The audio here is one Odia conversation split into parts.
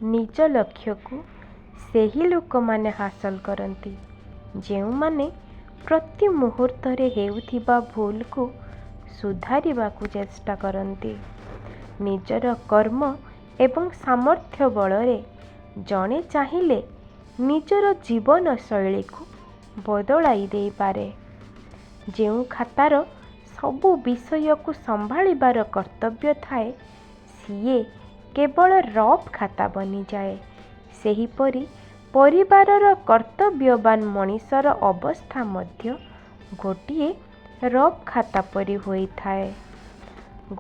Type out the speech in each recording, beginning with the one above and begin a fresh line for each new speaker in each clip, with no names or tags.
निज लक्ष्य को ସେହି ଲୋକମାନେ ହାସଲ କରନ୍ତି ଯେଉଁମାନେ ପ୍ରତି ମୁହୂର୍ତ୍ତରେ ହେଉଥିବା ଭୁଲକୁ ସୁଧାରିବାକୁ ଚେଷ୍ଟା କରନ୍ତି। ନିଜର କର୍ମ ଏବଂ ସାମର୍ଥ୍ୟ ବଳରେ ଜଣେ ଚାହିଁଲେ ନିଜର ଜୀବନଶୈଳୀକୁ ବଦଳାଇ ଦେଇପାରେ। ଯେଉଁ ଖାତାର ସବୁ ବିଷୟକୁ ସମ୍ଭାଳିବାର କର୍ତ୍ତବ୍ୟ ଥାଏ ସିଏ କେବଳ ରଫ୍ ଖାତା ବନିଯାଏ। ସେହିପରି ପରିବାରର କର୍ତ୍ତବ୍ୟବାନ ମଣିଷର ଅବସ୍ଥା ମଧ୍ୟ ଗୋଟିଏ ରଫ୍ ଖାତା ପରି ହୋଇଥାଏ।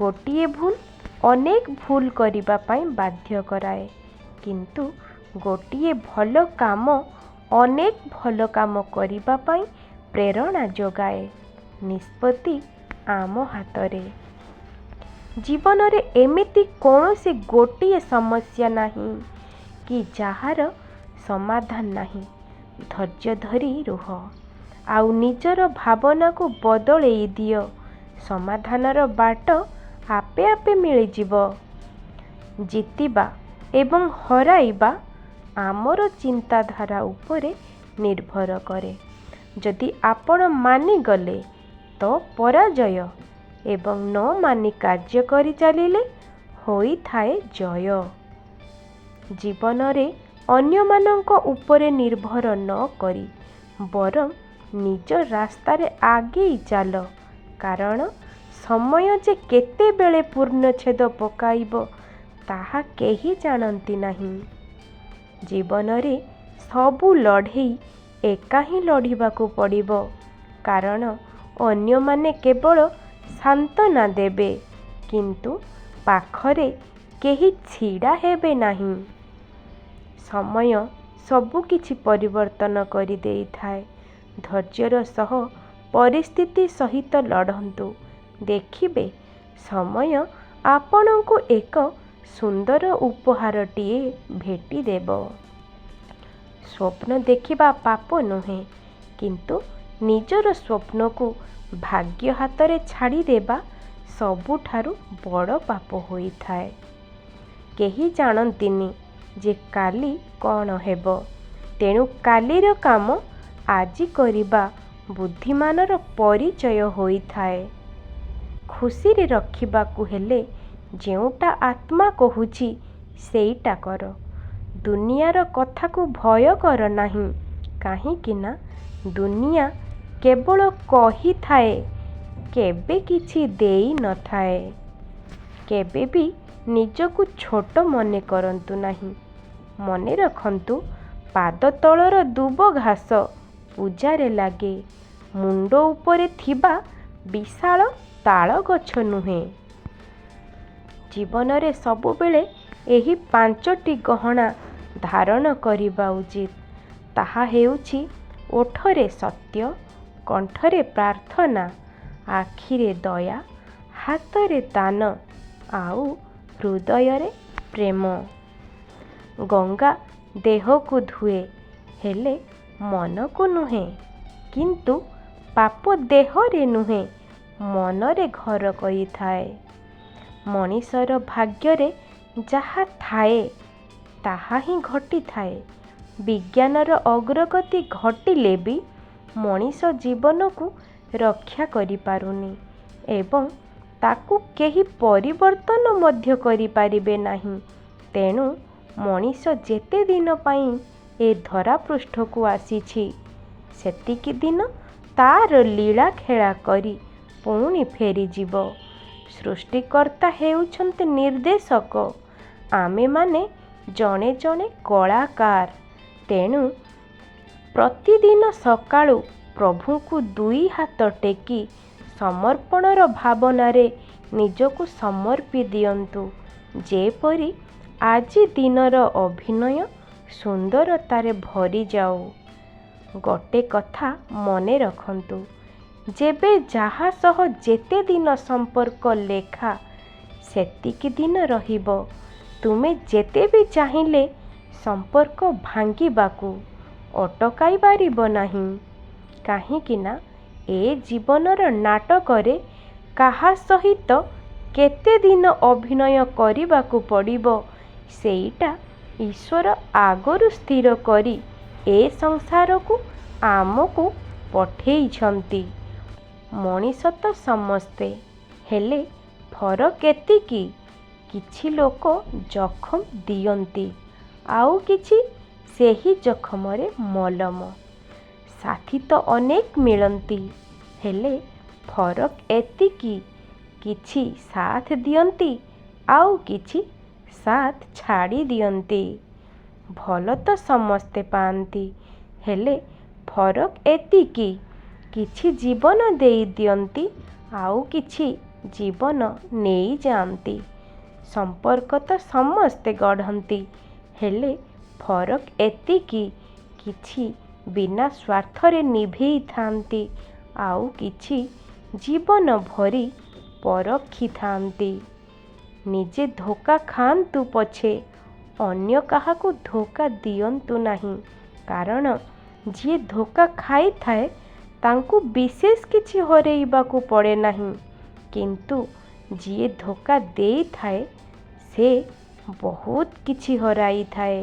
ଗୋଟିଏ ଭୁଲ ଅନେକ ଭୁଲ କରିବା ପାଇଁ ବାଧ୍ୟ କରାଏ, କିନ୍ତୁ ଗୋଟିଏ ଭଲ କାମ ଅନେକ ଭଲ କାମ କରିବା ପାଇଁ ପ୍ରେରଣା ଯୋଗାଏ। ନିଷ୍ପତ୍ତି ଆମ ହାତରେ। ଜୀବନରେ ଏମିତି କୌଣସି ଗୋଟିଏ ସମସ୍ୟା ନାହିଁ କି ଯାହାର ସମାଧାନ ନାହିଁ। ଧୈର୍ଯ୍ୟ ଧରି ରୁହ ଆଉ ନିଜର ଭାବନାକୁ ବଦଳେଇ ଦିଅ। ସମାଧାନର ବାଟ ଆପେ ଆପେ ମିଳିଯିବ। ଜିତିବା ଏବଂ ହରାଇବା ଆମର ଚିନ୍ତାଧାରା ଉପରେ ନିର୍ଭର କରେ। ଯଦି ଆପଣ ମାନିଗଲେ ତ ପରାଜୟ ଏବଂ ନ ମାନି କାର୍ଯ୍ୟ କରି ଚାଲିଲେ ହୋଇଥାଏ ଜୟ। ଜୀବନରେ ଅନ୍ୟମାନଙ୍କ ଉପରେ ନିର୍ଭର ନ କରି ବରଂ ନିଜ ରାସ୍ତାରେ ଆଗେଇ ଚାଲ, କାରଣ ସମୟ ଯେ କେତେବେଳେ ପୂର୍ଣ୍ଣଚ୍ଛେଦ ପକାଇବ ତାହା କେହି ଜାଣନ୍ତି ନାହିଁ। ଜୀବନରେ ସବୁ ଲଢ଼େଇ ଏକା ହିଁ ଲଢ଼ିବାକୁ ପଡ଼ିବ, କାରଣ ଅନ୍ୟମାନେ କେବଳ ସାନ୍ତ୍ୱନା ଦେବେ କିନ୍ତୁ ପାଖରେ କେହି ଛିଡ଼ା ହେବେ ନାହିଁ। ସମୟ ସବୁକିଛି ପରିବର୍ତ୍ତନ କରିଦେଇଥାଏ। ଧୈର୍ଯ୍ୟର ସହ ପରିସ୍ଥିତି ସହିତ ଲଢ଼ନ୍ତୁ। ଦେଖିବେ ସମୟ ଆପଣଙ୍କୁ ଏକ ସୁନ୍ଦର ଉପହାରଟିଏ ଭେଟିଦେବ। ସ୍ୱପ୍ନ ଦେଖିବା ପାପ ନୁହେଁ, କିନ୍ତୁ ନିଜର ସ୍ୱପ୍ନକୁ ଭାଗ୍ୟ ହାତରେ ଛାଡ଼ିଦେବା ସବୁଠାରୁ ବଡ଼ ପାପ ହୋଇଥାଏ। କେହି ଜାଣନ୍ତିନି ଯେ କାଲି କ'ଣ ହେବ, ତେଣୁ କାଲିର କାମ ଆଜି କରିବା ବୁଦ୍ଧିମାନର ପରିଚୟ ହୋଇଥାଏ। ଖୁସିରେ ରଖିବାକୁ ହେଲେ ଯେଉଁଟା ଆତ୍ମା କହୁଛି ସେଇଟା କର। ଦୁନିଆର କଥାକୁ ଭୟ କର ନାହିଁ, କାହିଁକିନା ଦୁନିଆ କେବଳ କହିଥାଏ, କେବେ କିଛି ଦେଇ ନଥାଏ। କେବେ ବି ନିଜକୁ ଛୋଟ ମନେ କରନ୍ତୁ ନାହିଁ। ମନେ ରଖନ୍ତୁ, ପାଦ ତଳର ଦୁବ ଘାସ ପୂଜାରେ ଲାଗେ, ମୁଣ୍ଡ ଉପରେ ଥିବା ବିଶାଳ ତାଳ ଗଛ ନୁହେଁ। ଜୀବନରେ ସବୁବେଳେ ଏହି 5ଟି ଗହଣା ଧାରଣ କରିବା ଉଚିତ। ତାହା ହେଉଛି ଓଠରେ ସତ୍ୟ, କଣ୍ଠରେ ପ୍ରାର୍ଥନା, ଆଖିରେ ଦୟା, ହାତରେ ଦାନ ଆଉ ହୃଦୟରେ ପ୍ରେମ। ଗଙ୍ଗା ଦେହକୁ ଧୁଏ, ହେଲେ ମନକୁ ନୁହେଁ। କିନ୍ତୁ ପାପ ଦେହରେ ନୁହେଁ, ମନରେ ଘର କରିଥାଏ। ମଣିଷର ଭାଗ୍ୟରେ ଯାହା ଥାଏ ତାହା ହିଁ ଘଟିଥାଏ। ବିଜ୍ଞାନର ଅଗ୍ରଗତି ଘଟିଲେ ବି ମଣିଷ ଜୀବନକୁ ରକ୍ଷା କରିପାରୁନି ଏବଂ ତାକୁ କେହି ପରିବର୍ତ୍ତନ ମଧ୍ୟ କରିପାରିବେ ନାହିଁ। ତେଣୁ ମଣିଷ ଯେତେ ଦିନ ପାଇଁ ଏ ଧରାପୃଷ୍ଠକୁ ଆସିଛି, ସେତିକି ଦିନ ତାର ଲୀଳା ଖେଳା କରି ପୁଣି ଫେରିଯିବ। ସୃଷ୍ଟିକର୍ତ୍ତା ହେଉଛନ୍ତି ନିର୍ଦ୍ଦେଶକ, ଆମେମାନେ ଜଣେ ଜଣେ କଳାକାର। ତେଣୁ ପ୍ରତିଦିନ ସକାଳୁ ପ୍ରଭୁଙ୍କୁ 2 ହାତ ଟେକି ସମର୍ପଣର ଭାବନାରେ ନିଜକୁ ସମର୍ପି ଦିଅନ୍ତୁ, ଯେପରି ଆଜି ଦିନର ଅଭିନୟ ସୁନ୍ଦରତାରେ ଭରିଯାଉ। ଗୋଟେ କଥା ମନେ ରଖନ୍ତୁ, ଯେବେ ଯାହା ସହ ଯେତେ ଦିନ ସମ୍ପର୍କ ଲେଖା ସେତିକି ଦିନ ରହିବ। ତୁମେ ଯେତେ ବି ଚାହିଁଲେ ସମ୍ପର୍କ ଭାଙ୍ଗିବାକୁ ଅଟକାଇ ପାରିବ ନାହିଁ, କାହିଁକିନା ଏ ଜୀବନର ନାଟକରେ କାହା ସହିତ କେତେ ଦିନ ଅଭିନୟ କରିବାକୁ ପଡ଼ିବ ସେଇଟା ଈଶ୍ୱର ଆଗରୁ ସ୍ଥିର କରି ଏ ସଂସାରକୁ ଆମକୁ ପଠେଇଛନ୍ତି। ମଣିଷ ତ ସମସ୍ତେ, ହେଲେ ଫରକ ଏତିକି, କିଛି ଲୋକ ଜଖମ ଦିଅନ୍ତି, ଆଉ କିଛି ସେହି ଜଖମରେ ମଲମ। ସାଥୀ ତ ଅନେକ ମିଳନ୍ତି, ହେଲେ ଫରକ ଏତିକି, କିଛି ସାଥ ଦିଅନ୍ତି, ଆଉ କିଛି ସାଥ ଛାଡ଼ି ଦିଅନ୍ତି। ଭଲ ତ ସମସ୍ତେ ପାଆନ୍ତି, ହେଲେ ଫରକ ଏତିକି, କିଛି ଜୀବନ ଦେଇ ଦିଅନ୍ତି, ଆଉ କିଛି ଜୀବନ ନେଇଯାଆନ୍ତି। ସମ୍ପର୍କ ତ ସମସ୍ତେ ଗଢ଼ନ୍ତି, ହେଲେ ଫରକ ଏତିକି, କିଛି ବିନା ସ୍ୱାର୍ଥରେ ନିଭେଇଥାନ୍ତି, ଆଉ କିଛି ଜୀବନ ଭରି ପରଖିଥାନ୍ତି। ନିଜେ ଧୋକା ଖାଆନ୍ତୁ ପଛେ, ଅନ୍ୟ କାହାକୁ ଧୋକା ଦିଅନ୍ତୁ ନାହିଁ। କାରଣ ଯିଏ ଧୋକା ଖାଇଥାଏ ତାଙ୍କୁ ବିଶେଷ କିଛି ହରେଇବାକୁ ପଡ଼େ ନାହିଁ, କିନ୍ତୁ ଯିଏ ଧୋକା ଦେଇଥାଏ ସେ ବହୁତ କିଛି ହରାଇଥାଏ।